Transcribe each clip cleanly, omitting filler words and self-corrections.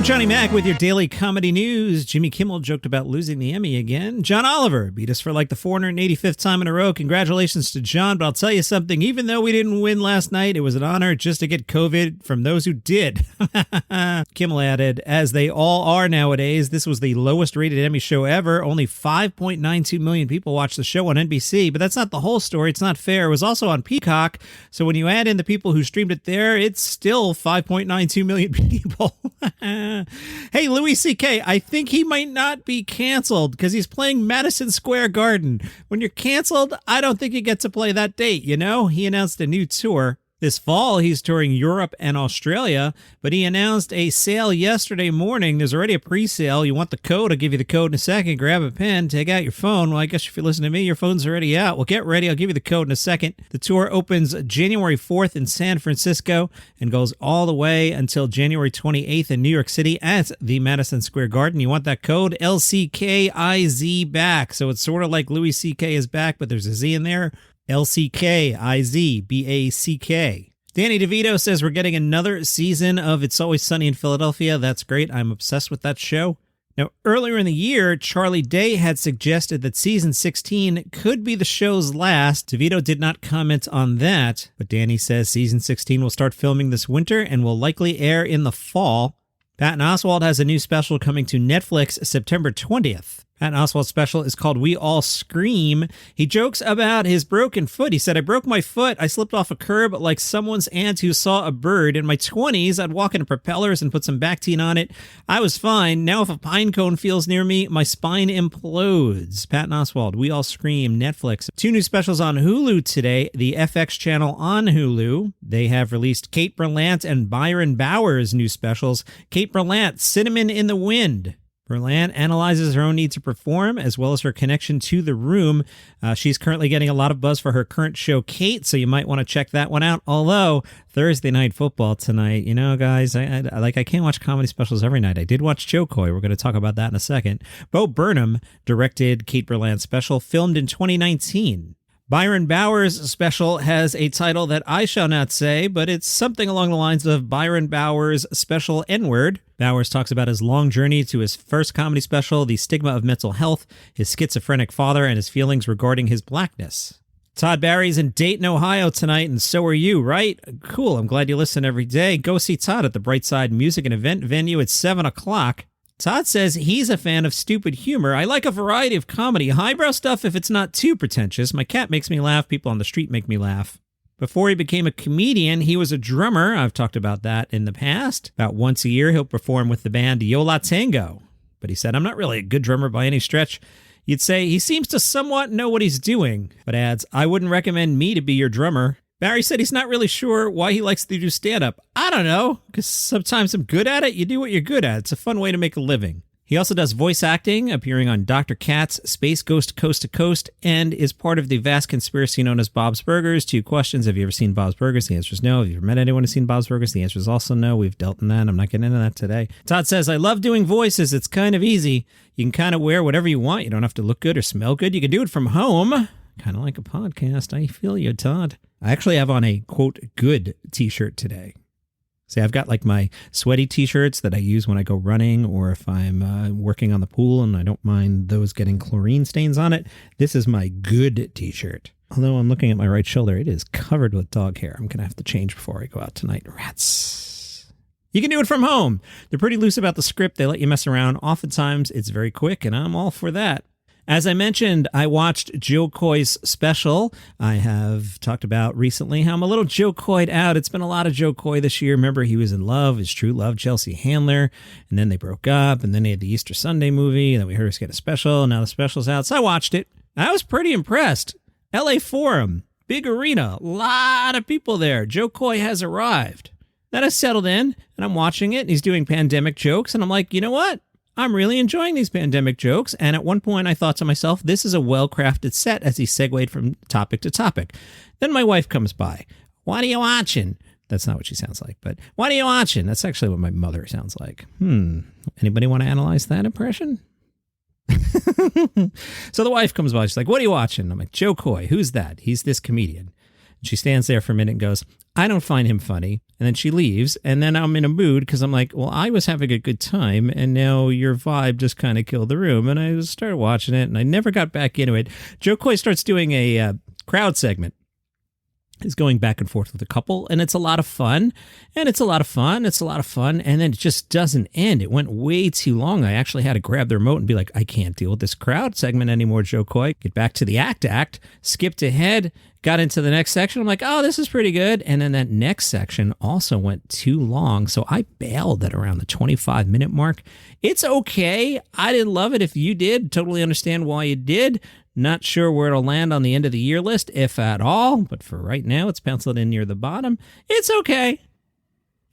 Johnny Mac with your daily comedy news. Jimmy Kimmel joked about losing the Emmy again. John Oliver beat us for like the 485th time in a row. Congratulations to John, but I'll tell you something. Even though we didn't win last night, it was an honor just to get COVID from those who did. Kimmel added, as they all are nowadays, this was the lowest rated Emmy show ever. Only 5.92 million people watched the show on NBC, but that's not the whole story. It's not fair. It was also on Peacock, so when you add in the people who streamed it there, it's still 5.92 million people. Hey, Louis C.K., I think he might not be canceled because he's playing Madison Square Garden. When you're canceled, I don't think you get to play that date, you know? He announced a new tour. This fall, he's touring Europe and Australia, but he announced a sale yesterday morning. There's already a pre-sale. You want the code? I'll give you the code in a second. Grab a pen, take out your phone. Well, I guess if you listen to me, your phone's already out. Well, get ready. I'll give you the code in a second. The tour opens January 4th in San Francisco and goes all the way until January 28th in New York City at the Madison Square Garden. You want that code? LCKIZ back. So it's sort of like Louis C.K. is back, but there's a Z in there. LCKIZBACK. Danny DeVito says we're getting another season of It's Always Sunny in Philadelphia. That's great. I'm obsessed with that show. Now, earlier in the year, Charlie Day had suggested that season 16 could be the show's last. DeVito did not comment on that, but Danny says season 16 will start filming this winter and will likely air in the fall. Patton Oswalt has a new special coming to Netflix September 20th. Patton Oswalt's special is called We All Scream. He jokes about his broken foot. He said, I broke my foot. I slipped off a curb like someone's aunt who saw a bird. In my 20s, I'd walk into propellers and put some Bactine on it. I was fine. Now if a pine cone feels near me, my spine implodes. Patton Oswalt, We All Scream, Netflix. 2 new specials on Hulu today. The FX channel on Hulu. They have released Kate Berlant and Byron Bowers' new specials. Kate Berlant, Cinnamon in the Wind. Berlant analyzes her own need to perform as well as her connection to the room. She's currently getting a lot of buzz for her current show, Kate, so you might want to check that one out. Although, Thursday Night Football tonight, you know, guys, I can't watch comedy specials every night. I did watch Jo Koy. We're going to talk about that in a second. Bo Burnham directed Kate Berlant's special, filmed in 2019. Byron Bowers' special has a title that I shall not say, but it's something along the lines of Byron Bowers' Special N-Word. Bowers talks about his long journey to his first comedy special, the stigma of mental health, his schizophrenic father, and his feelings regarding his blackness. Todd Barry's in Dayton, Ohio tonight, and so are you, right? Cool, I'm glad you listen every day. Go see Todd at the Brightside Music and Event venue at 7 o'clock. Todd says he's a fan of stupid humor. I like a variety of comedy, highbrow stuff if it's not too pretentious. My cat makes me laugh. People on the street make me laugh. Before he became a comedian, he was a drummer. I've talked about that in the past. About once a year, he'll perform with the band Yo La Tengo. But he said, I'm not really a good drummer by any stretch. You'd say he seems to somewhat know what he's doing, but adds, I wouldn't recommend me to be your drummer. Barry said he's not really sure why he likes to do stand-up. I don't know, because sometimes I'm good at it. You do what you're good at. It's a fun way to make a living. He also does voice acting, appearing on Dr. Katz, Space Ghost Coast to Coast, and is part of the vast conspiracy known as Bob's Burgers. 2 questions. Have you ever seen Bob's Burgers? The answer is no. Have you ever met anyone who's seen Bob's Burgers? The answer is also no. We've dealt in that. I'm not getting into that today. Todd says, I love doing voices. It's kind of easy. You can kind of wear whatever you want. You don't have to look good or smell good. You can do it from home. Kind of like a podcast. I feel you, Todd. I actually have on a, quote, good t-shirt today. See, I've got like my sweaty t-shirts that I use when I go running or if I'm working on the pool and I don't mind those getting chlorine stains on it. This is my good t-shirt. Although I'm looking at my right shoulder, it is covered with dog hair. I'm going to have to change before I go out tonight. Rats. You can do it from home. They're pretty loose about the script. They let you mess around. Oftentimes, it's very quick, and I'm all for that. As I mentioned, I watched Jo Koy's special. I have talked about recently how I'm a little Jo Koy'd out. It's been a lot of Jo Koy this year. Remember, he was in love, his true love, Chelsea Handler, and then they broke up, and then he had the Easter Sunday movie, and then we heard us get a special, and now the special's out. So I watched it. I was pretty impressed. LA Forum, big arena, a lot of people there. Jo Koy has arrived. Then I settled in, and I'm watching it, and he's doing pandemic jokes, and I'm like, you know what? I'm really enjoying these pandemic jokes, and at one point I thought to myself, this is a well-crafted set as he segued from topic to topic. Then my wife comes by. What are you watching? That's not what she sounds like, but what are you watching? That's actually what my mother sounds like. Anybody want to analyze that impression? So the wife comes by. She's like, what are you watching? I'm like, Jo Koy. Who's that? He's this comedian. She stands there for a minute and goes, I don't find him funny. And then she leaves. And then I'm in a mood because I'm like, well, I was having a good time. And now your vibe just kind of killed the room. And I started watching it and I never got back into it. Jo Koy starts doing a crowd segment. Is going back and forth with a couple, and it's a lot of fun, and and then it just doesn't end. It went way too long. I actually had to grab the remote and be like, I can't deal with this crowd segment anymore, Jo Koy. Get back to the act, skipped ahead, got into the next section. I'm like, oh, this is pretty good. And then that next section also went too long, so I bailed at around the 25-minute mark. It's okay. I didn't love it. If you did, totally understand why you did. Not sure where it'll land on the end of the year list, if at all, but for right now, it's penciled in near the bottom. It's okay.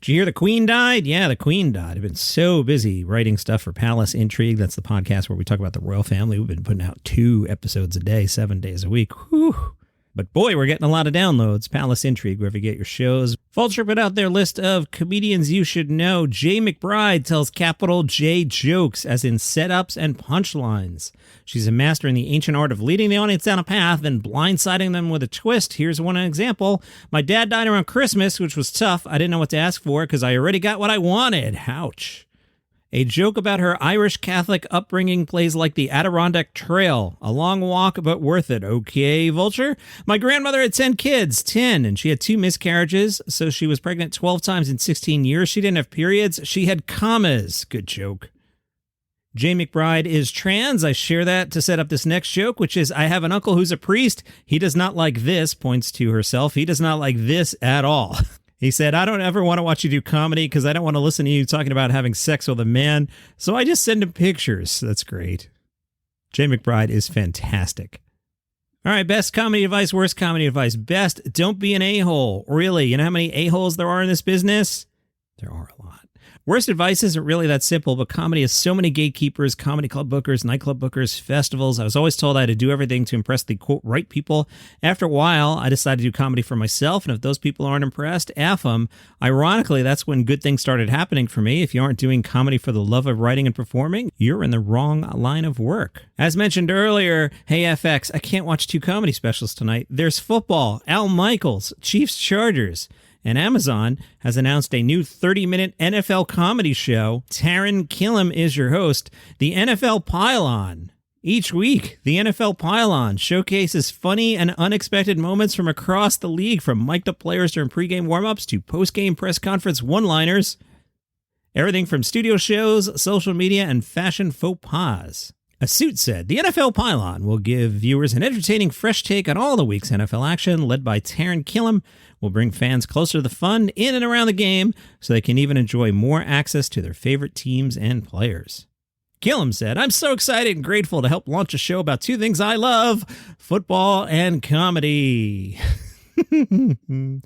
Did you hear the Queen died? Yeah, the Queen died. I've been so busy writing stuff for Palace Intrigue. That's the podcast where we talk about the royal family. We've been putting out 2 episodes a day, 7 days a week. Whew. But boy, we're getting a lot of downloads. Palace Intrigue, wherever you get your shows. Vulture put out their list of comedians you should know. Jay McBride tells capital J jokes, as in setups and punchlines. She's a master in the ancient art of leading the audience down a path, then blindsiding them with a twist. Here's one example. My dad died around Christmas, which was tough. I didn't know what to ask for because I already got what I wanted. Ouch. A joke about her Irish Catholic upbringing plays like the Adirondack Trail. A long walk, but worth it. Okay, Vulture? My grandmother had 10 kids, 10, and she had 2 miscarriages, so she was pregnant 12 times in 16 years. She didn't have periods. She had commas. Good joke. Jay McBride is trans. I share that to set up this next joke, which is, I have an uncle who's a priest. He does not like this, points to herself. He does not like this at all. He said, I don't ever want to watch you do comedy because I don't want to listen to you talking about having sex with a man. So I just send him pictures. That's great. Jay McBride is fantastic. All right, best comedy advice, worst comedy advice. Best, don't be an a-hole. Really, you know how many a-holes there are in this business? There are a lot. Worst advice isn't really that simple, but comedy has so many gatekeepers, comedy club bookers, nightclub bookers, festivals. I was always told I had to do everything to impress the, quote, right people. After a while, I decided to do comedy for myself, and if those people aren't impressed, F them. Ironically, that's when good things started happening for me. If you aren't doing comedy for the love of writing and performing, you're in the wrong line of work. As mentioned earlier, hey FX, I can't watch 2 comedy specials tonight. There's football, Al Michaels, Chiefs Chargers. And Amazon has announced a new 30-minute NFL comedy show. Taran Killam is your host, the NFL Pylon. Each week, the NFL Pylon showcases funny and unexpected moments from across the league, from mic'd-up players during pregame warm-ups to post-game press conference one-liners. Everything from studio shows, social media, and fashion faux pas. A suit said, the NFL Pylon will give viewers an entertaining, fresh take on all the week's NFL action, led by Taran Killam. Will bring fans closer to the fun in and around the game so they can even enjoy more access to their favorite teams and players. Killam said, I'm so excited and grateful to help launch a show about 2 things I love, football and comedy. And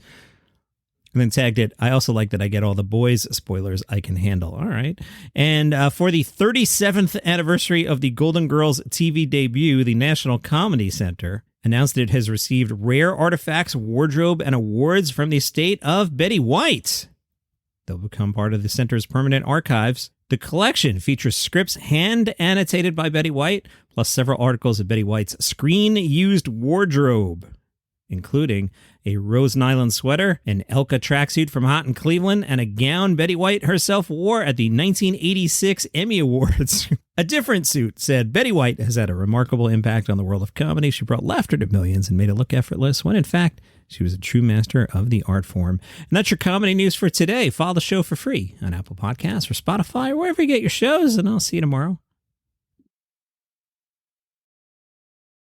then tagged it, I also like that I get all the boys spoilers I can handle. All right. And for the 37th anniversary of the Golden Girls TV debut, the National Comedy Center announced it has received rare artifacts, wardrobe, and awards from the estate of Betty White. They'll become part of the center's permanent archives. The collection features scripts hand-annotated by Betty White, plus several articles of Betty White's screen-used wardrobe, including a rose nylon sweater, an Elka tracksuit from Hot in Cleveland, and a gown Betty White herself wore at the 1986 Emmy Awards. A different suit said, Betty White has had a remarkable impact on the world of comedy. She brought laughter to millions and made it look effortless, when in fact, she was a true master of the art form. And that's your comedy news for today. Follow the show for free on Apple Podcasts or Spotify or wherever you get your shows, and I'll see you tomorrow